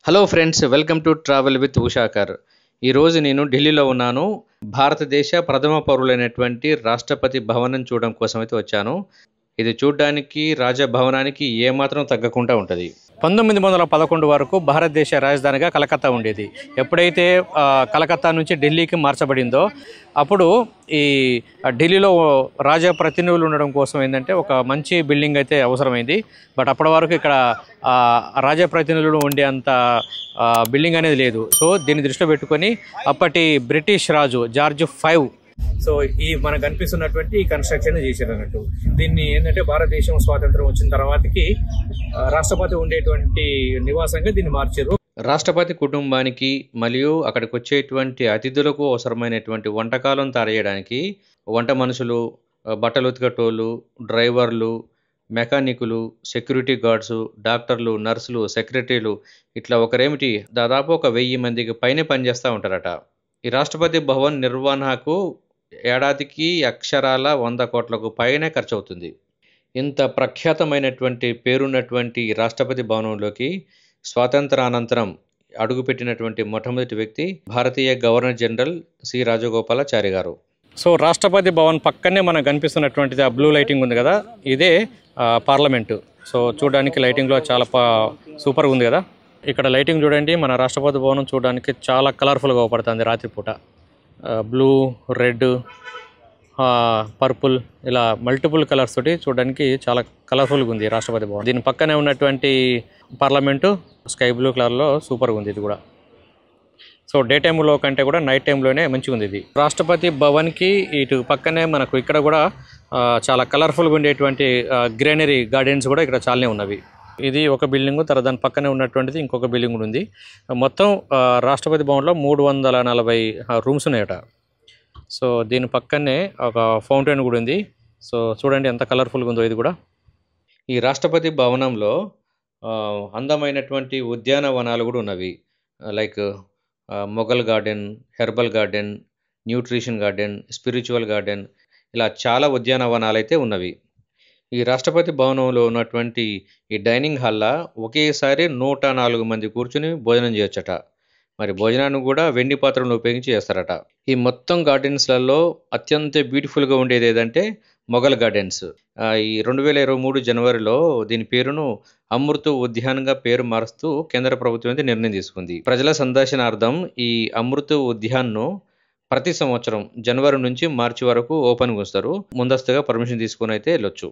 Hello friends, welcome to travel with Ushakar. ఈరోజు నేను ఢిల్లీలో ఉన్నాను. భారతదేశ ప్రథమ పౌరులైనటువంటి రాష్ట్రపతి భవనం చూడడం కోసం అయితే వచ్చాను. ఇది చూడడానికి రాజభవనానికి ఏమాత్రం తగ్గకుండా ఉంటుంది. 1911 వరకు భారతదేశ రాజధానిగా కలకత్తా ఉండేది. ఎప్పుడైతే కలకత్తా నుంచి ఢిల్లీకి మార్చబడిందో అప్పుడు ఈ ఢిల్లీలో రాజప్రతినిధులు ఉండడం కోసం ఏంటంటే ఒక మంచి బిల్డింగ్ అయితే అవసరమైంది. బట్ అప్పటి వరకు ఇక్కడ రాజప్రతినిధులు ఉండే అంత బిల్డింగ్ అనేది లేదు. సో దీన్ని దృష్టిలో పెట్టుకొని అప్పటి బ్రిటిష్ రాజు జార్జ్ V సో ఈ మనకు కనిపిస్తున్నటువంటి ఈ కన్స్ట్రక్షన్ చేశారు అన్నట్టు. దీన్ని ఏంటంటే భారతదేశం స్వాతంత్రం వచ్చిన తర్వాతకి రాష్ట్రపతి ఉండేటువంటి నివాసంగా దీన్ని మార్చారు. రాష్ట్రపతి కుటుంబానికి మరియు అక్కడికి వచ్చేటువంటి అతిథులకు అవసరమైనటువంటి వంటకాలను తయారు చేయడానికి వంట మనుషులు, బట్టలు ఉతికేటోళ్ళు, డ్రైవర్లు, మెకానికులు, సెక్యూరిటీ గార్డ్స్, డాక్టర్లు, నర్సులు, సెక్రటరీలు ఇట్లా ఒకరేమిటి దాదాపు 1000 మందికి పైనే పనిచేస్తూ ఉంటారట. ఈ రాష్ట్రపతి భవన్ నిర్వహణకు ఏడాదికి అక్షరాల 100 కోట్లకు పైనే ఖర్చు అవుతుంది. ఇంత ప్రఖ్యాతమైనటువంటి పేరున్నటువంటి రాష్ట్రపతి భవనంలోకి స్వాతంత్రానంతరం అడుగుపెట్టినటువంటి మొట్టమొదటి వ్యక్తి భారతీయ గవర్నర్ జనరల్ సి రాజగోపాలాచారి గారు. సో రాష్ట్రపతి భవన్ పక్కనే మనకు కనిపిస్తున్నటువంటిది ఆ బ్లూ లైటింగ్ ఉంది కదా, ఇదే పార్లమెంటు. సో చూడడానికి లైటింగ్లో చాలా సూపర్గా ఉంది కదా. ఇక్కడ లైటింగ్ చూడండి, మన రాష్ట్రపతి భవనం చూడడానికి చాలా కలర్ఫుల్గా అవపడుతుంది రాత్రిపూట. బ్లూ, రెడ్, పర్పుల్ ఇలా మల్టిపుల్ కలర్స్ తోటి చూడడానికి చాలా కలర్ఫుల్గా ఉంది రాష్ట్రపతి భవన్. దీని పక్కనే ఉన్నటువంటి పార్లమెంటు స్కై బ్లూ కలర్లో సూపర్గా ఉంది ఇది కూడా. సో డే టైంలో కంటే కూడా నైట్ టైంలోనే మంచిగా ఉంది ఇది. రాష్ట్రపతి భవన్కి ఇటు పక్కనే మనకు ఇక్కడ కూడా చాలా కలర్ఫుల్గా ఉండేటువంటి గ్రీనరీ గార్డెన్స్ కూడా ఇక్కడ చాలానే ఉన్నవి. ఇది ఒక బిల్డింగు, తర్వాత దాని పక్కనే ఉన్నటువంటిది ఇంకొక బిల్డింగ్ కూడా ఉంది. మొత్తం రాష్ట్రపతి భవన్లో 340 రూమ్స్ ఉన్నాయట. సో దీని పక్కనే ఒక ఫౌంటైన్ కూడా ఉంది. సో చూడండి ఎంత కలర్ఫుల్గా ఉందో ఇది కూడా. ఈ రాష్ట్రపతి భవనంలో అందమైనటువంటి ఉద్యానవనాలు కూడా ఉన్నవి. Like Mughal garden, herbal garden, nutrition garden, spiritual garden ఇలా చాలా ఉద్యానవనాలు అయితే ఉన్నవి. ఈ రాష్ట్రపతి భవనంలో ఉన్నటువంటి ఈ డైనింగ్ హాల్లో ఒకేసారి 104 మంది కూర్చుని భోజనం చేయొచ్చట. మరి భోజనాన్ని కూడా వెండి పాత్రలను ఉపయోగించి చేస్తారట. ఈ మొత్తం గార్డెన్స్లలో అత్యంత బ్యూటిఫుల్గా ఉండేది ఏదంటే మొఘల్ గార్డెన్స్. ఈ 2023 జనవరిలో దీని పేరును అమృత్ ఉద్యాన్గా పేరు మారుస్తూ కేంద్ర ప్రభుత్వం అయితే నిర్ణయం తీసుకుంది. ప్రజల సందర్శనార్థం ఈ అమృత్ ఉద్యాన్ను ప్రతి సంవత్సరం జనవరి నుంచి మార్చి వరకు ఓపెన్ ఉంచుతారు. ముందస్తుగా పర్మిషన్ తీసుకొని అయితే వెళ్ళొచ్చు.